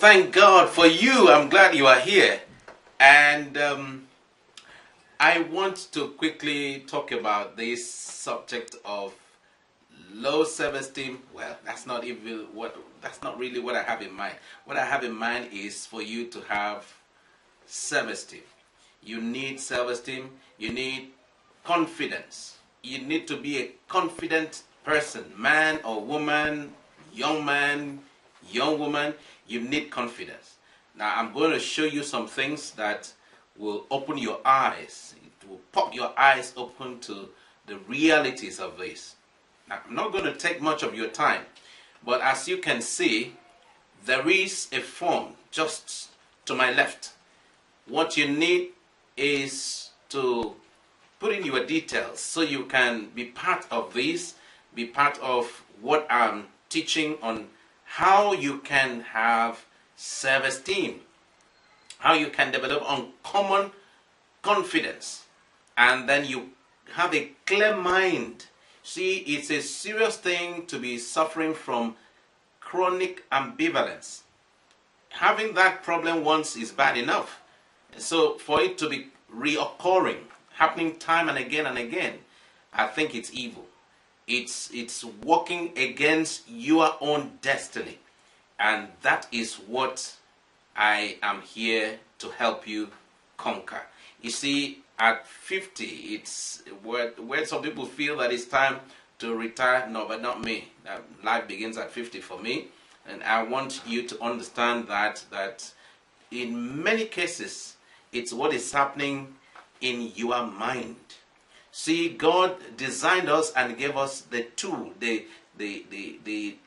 thank God for you. I'm glad you are here. And I want to quickly talk about this subject of low self-esteem. Well, that's not really what I have in mind. What I have in mind is for you to have self-esteem. You need self-esteem. You need confidence. You need to be a confident person, man or woman, young man, young woman. You need confidence. Now, I'm going to show you some things that will open your eyes. It will pop your eyes open to the realities of this. Now, I'm not going to take much of your time, but as you can see, there is a form just to my left. What you need is to put in your details so you can be part of this, be part of what I'm teaching on how you can have self-esteem, how you can develop uncommon confidence, and then you have a clear mind. See, it's a serious thing to be suffering from chronic ambivalence. Having that problem once is bad enough. So for it to be reoccurring, happening time and again, I think it's evil. It's working against your own destiny. And that is what I am here to help you conquer. You see, at 50, it's where some people feel that it's time to retire. No, but not me. Life begins at 50 for me. And I want you to understand that in many cases, it's what is happening in your mind. See, God designed us and gave us the tool, the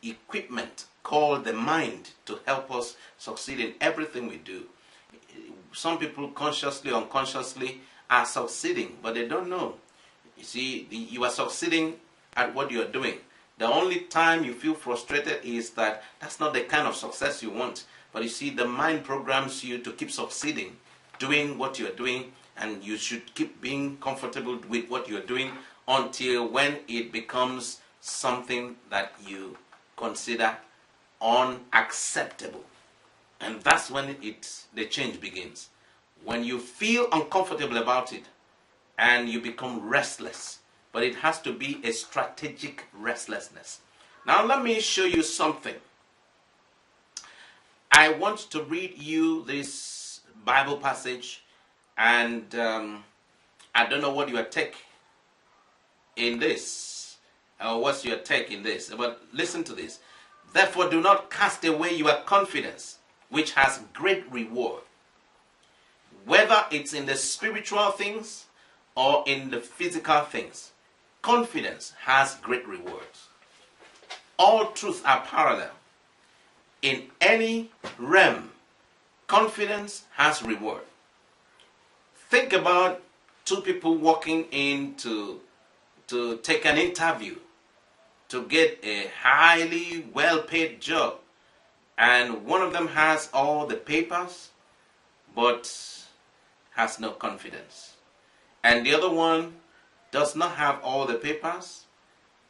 equipment called the mind to help us succeed in everything we do. Some people consciously, unconsciously are succeeding, but they don't know. You see, you are succeeding at what you are doing. The only time you feel frustrated is that that's not the kind of success you want. But you see, the mind programs you to keep succeeding, doing what you're doing, and you should keep being comfortable with what you're doing until when it becomes something that you consider unacceptable. And that's when the change begins. When you feel uncomfortable about it and you become restless. But it has to be a strategic restlessness. Now let me show you something. I want to read you this Bible passage, and I don't know what your take in this, or what's your take in this, but listen to this. Therefore, do not cast away your confidence, which has great reward. Whether it's in the spiritual things or in the physical things, confidence has great rewards. All truths are parallel. In any realm, confidence has reward. Think about two people walking in to take an interview to get a highly well-paid job, and one of them has all the papers but has no confidence, and the other one does not have all the papers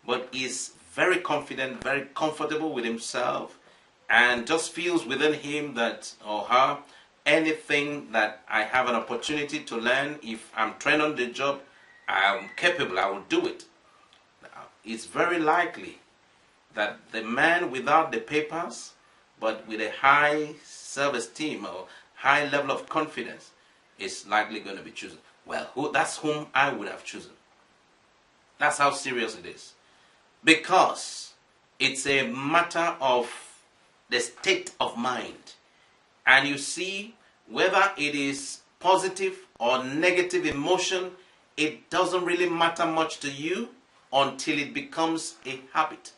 but is very confident, very comfortable with himself, and just feels within him that or her, anything that I have an opportunity to learn, if I'm trained on the job, I'm capable, I will do it. It's very likely that the man without the papers, but with a high self-esteem or high level of confidence, is likely going to be chosen. Well, that's whom I would have chosen. That's how serious it is. Because it's a matter of the state of mind. And you see, whether it is positive or negative emotion, it doesn't really matter much to you until it becomes a habit.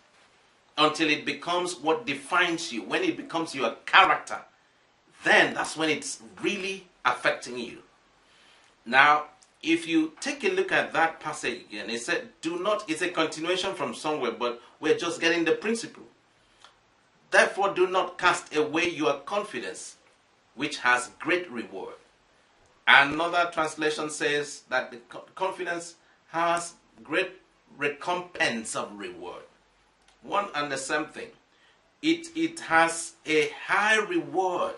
Until it becomes what defines you. When it becomes your character, then that's when it's really affecting you. Now, if you take a look at that passage again, it said, it's a continuation from somewhere, but we're just getting the principle. Therefore, do not cast away your confidence, which has great reward. Another translation says that the confidence has great recompense of reward. One and the same thing. it has a high reward.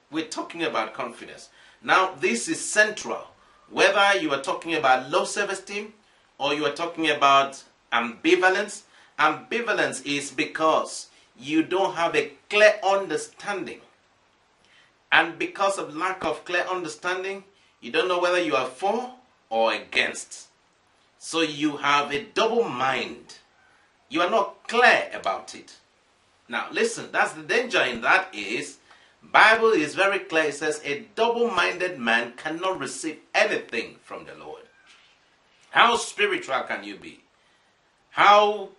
We're talking about confidence. Now, this is central. Whether you are talking about low self-esteem or you are talking about ambivalence, ambivalence is because you don't have a clear understanding. And because of lack of clear understanding, you don't know whether you are for or against. So you have a double mind. You are not clear about it. Now listen, that's the danger in that is, Bible is very clear. It says a double-minded man cannot receive anything from the Lord. How spiritual can you be? How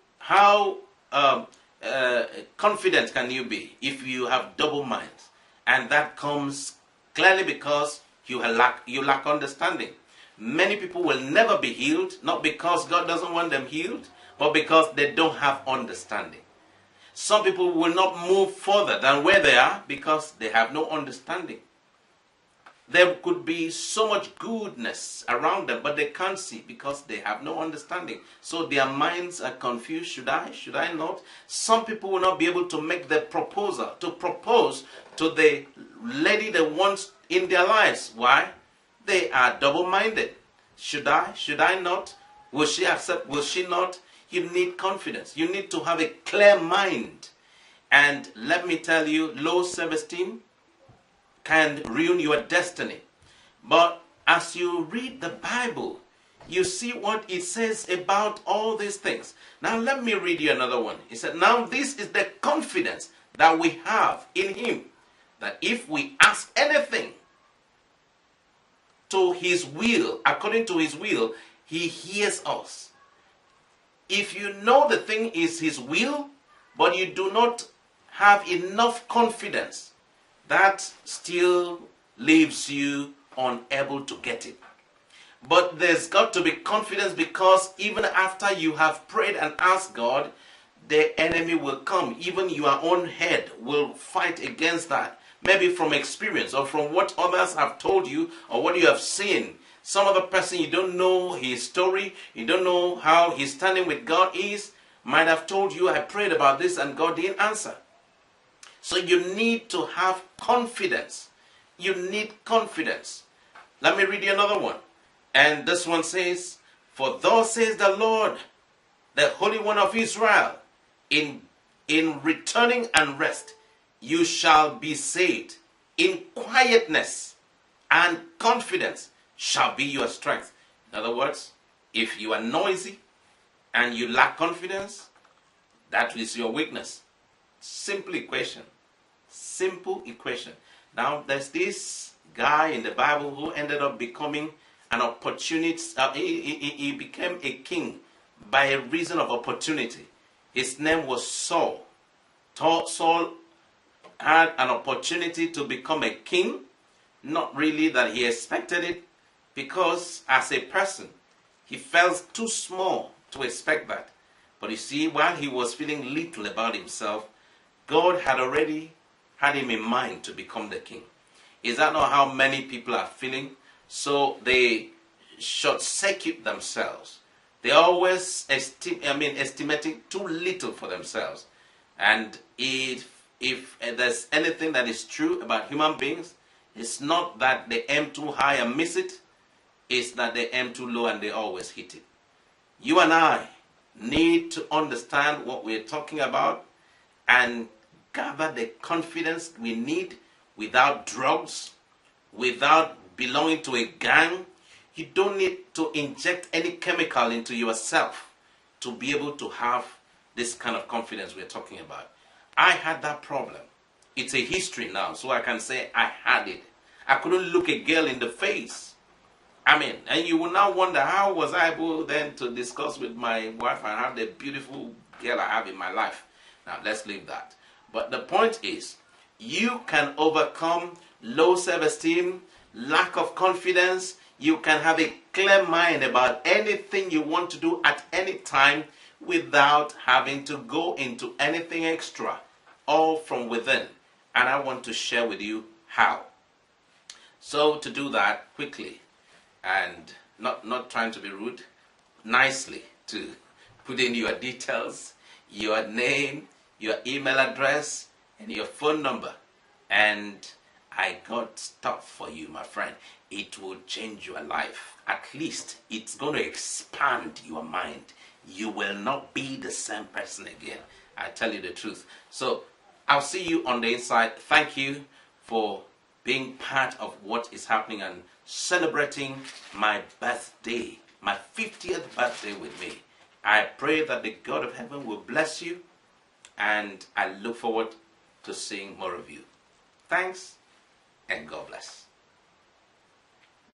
confident can you be if you have double minds? And that comes clearly because you lack understanding. Many people will never be healed, not because God doesn't want them healed, but because they don't have understanding. Some people will not move further than where they are because they have no understanding. There could be so much goodness around them, but they can't see because they have no understanding. So their minds are confused. Should I not? Some people will not be able to make the proposal, to propose to the lady they want in their lives. Why? They are double-minded. Should I not? Will she accept? Will she not? You need confidence. You need to have a clear mind. And let me tell you, low self-esteem can ruin your destiny. But as you read the Bible, you see what it says about all these things. Now let me read you another one. It said, now this is the confidence that we have in him, that if we ask anything to his will, according to his will, he hears us. If you know the thing is his will, but you do not have enough confidence, that still leaves you unable to get it. But there's got to be confidence, because even after you have prayed and asked God, the enemy will come. Even your own head will fight against that. Maybe from experience or from what others have told you or what you have seen. Some other person, you don't know his story, you don't know how his standing with God is, might have told you, I prayed about this and God didn't answer. So you need to have confidence. You need confidence. Let me read you another one. And this one says, for thus says the Lord, the Holy One of Israel, in returning and rest, you shall be saved. In quietness and confidence shall be your strength. In other words, if you are noisy and you lack confidence, that is your weakness. Simple equation. Simple equation. Now, there's this guy in the Bible who ended up becoming an opportunity. He became a king by a reason of opportunity. His name was Saul. Saul had an opportunity to become a king. Not really that he expected it, because as a person, he felt too small to expect that. But you see, while he was feeling little about himself, God had already had him in mind to become the king. Is that not how many people are feeling? So they short-circuit themselves. They always estimating too little for themselves. And if there's anything that is true about human beings, it's not that they aim too high and miss it. It's that they aim too low and they always hit it. You and I need to understand what we're talking about and gather the confidence we need without drugs, without belonging to a gang. You don't need to inject any chemical into yourself to be able to have this kind of confidence we're talking about. I had that problem. It's a history now, so I can say I had it. I couldn't look a girl in the face. And you will now wonder, how was I able then to discuss with my wife and have the beautiful girl I have in my life? Now, let's leave that. But the point is, you can overcome low self-esteem, lack of confidence. You can have a clear mind about anything you want to do at any time without having to go into anything extra, all from within. And I want to share with you how. So to do that quickly, and not trying to be rude, nicely to put in your details, your name, your email address, and your phone number. And I got stuff for you, my friend. It will change your life. At least it's going to expand your mind. You will not be the same person again. I tell you the truth. So I'll see you on the inside. Thank you for being part of what is happening and celebrating my birthday, my 50th birthday with me. I pray that the God of heaven will bless you, and I look forward to seeing more of you. Thanks, and God bless.